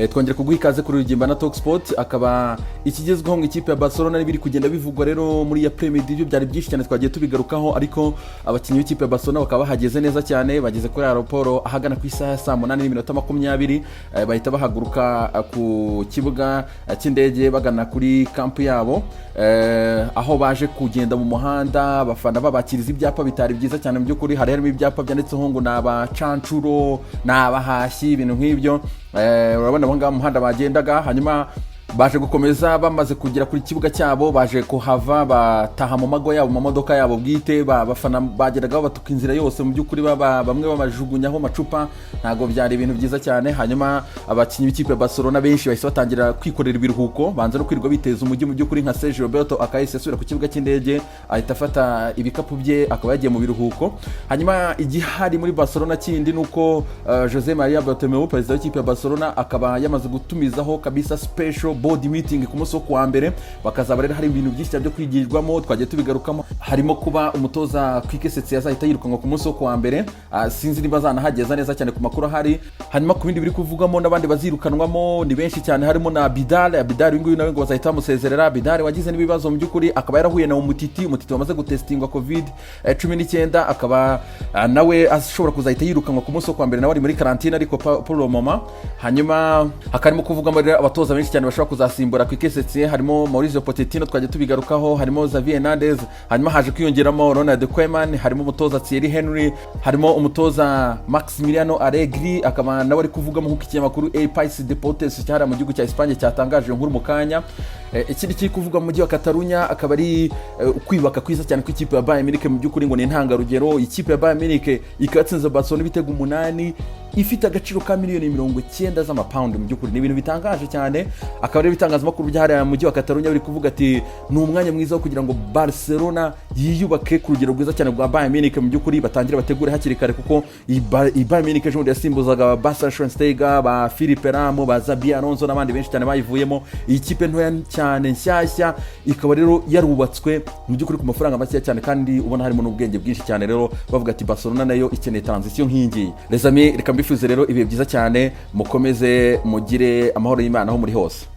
twongera kuguha ikaze kuri Rugimba na Talk Sport. Akaba ikigezweho mu ikipe ya Barcelona n'ibiri kugenda bivugwa rero muri ya Premier League byari byinshi cyane twagiye tubigarukaho, ariko abakinnyi b'ikipe ya Barcelona bakaba bahageze neza cyane, bageze kuri aeroport ahagana ku isaha ya 8:20 bahita bahaguruka ku kibuga cy'indege bagana kuri camp yabo, aho baje kugenda mu muhanda abafana babakiriza ibyapa bitari byiza cyane mu by'ukuri. Harimo ibyapa byanditseho ngo n'abacancuro n'abahashyi ibintu nk'ibyo. Urabona abo ngabo mu muhanda bagendaga, hanyuma baje gukomeza bamaze kugera kuri kibuga cyabo, baje kuhava bataha mu mago yabo mu modoka yabo bwite. Bafana bageraga batuka inzira yose mu by'ukuri, bamwe babajugunyaho amacupa, ntago byari ibintu byiza cyane. Hanyuma abakinnyi b'ikipe ya Barcelona benshi bahise batangira kwikorera ibiruhuko, banza no kwirirwa biteza umujyi mu by'ukuri, nka Sergio Roberto akahise asubira ku kibuga cy'indege ahita afata ibikapu bye akaba yagiye mu biruhuko. Hanyuma igihari muri Barcelona kindi nuko Jose Maria Bartomeu, perezida w'ikipe ya Barcelona, akaba yamaze gutumizaho kabisa special board meeting ku munsi wo kuwa mbere. Bakazaba rero hari ibintu byinshi byo kwigirwamo, twagiye tubigarukamo. Harimo kuba umutoza Quique Setien azahita yirukanwa ku munsi wo kuwa mbere, sinzi niba azanahageza neza cyane ku makuru ahari. Hanyuma ku bindi biri kuvugamo n'abandi bazirukanwamo ni benshi cyane, harimo na Bidal nguyu nawe ngo bazahita bamusezerera. Bidal wagize n'ibibazo mu by'ukuri, akaba yarahuye na umutiti wamaze gutestingwa COVID-19, akaba nawe ashobora kuzahita yirukanwa ku munsi wo kuwa mbere, nawe ari muri karantine ariko pour le moment. Hanyuma hakarimo kuvugamo rero abatoza benshi cyane bashobora kuzasimbura Quique Setien, harimo Mauricio Pochettino twagiye tubigarukaho, harimo Xavi Hernandez, hanyuma haje kwiyongeramo Ronald Koeman, harimo umutoza Thierry Henry, harimo umutoza Maximiliano Allegri, akaba nawe ari kuvugamo nk'uko ikinyamakuru El País Deportes cyari mu gihugu cya Espagne cyatangaje inkuru mu kanya. Ikindi kiri kuvuga mu mujyi wa Catalunya akaba ari kwibaka kwiza cyane kw'ikipe ya Bayern Munich. Mu by'ukuri ngo ni intangarugero, ikipe ya Bayern Munich ikatsinze Barcelona ibitego 8 ifite agaciro ka miliyoni 90 z'amapaundi. Mu by'ukuri ni ibintu bitangaje cyane. Akaba ari bitangazamakuru byahari mu mujyi wa Catalunya biri kuvuga ati ni umwanya mwiza wo kugira ngo Barcelona yiyubake ku rugero rwiza cyane rwa Bayern Munich. Mu by'ukuri batangira bategure hakiri kare, kuko Bayern Munich ejo yasimbuzaga ba Schweinsteiger, ba Philippe Lam, ba Xabi Alonso n'abandi benshi cyane bayivuyemo. Iyi kipe ntoya cyane nshyashya ikaba rero yarubatswe mu by'ukuri ku mafaranga make cyane, kandi ubona harimo n'ubwenge bwinshi cyane. Rero bavuga ati Barcelona nayo ikeneye transition nk'ingi. Les amis, reka mbifuze rero ibihe byiza cyane, mukomeze mugire amahoro y'Imana aho muri hose.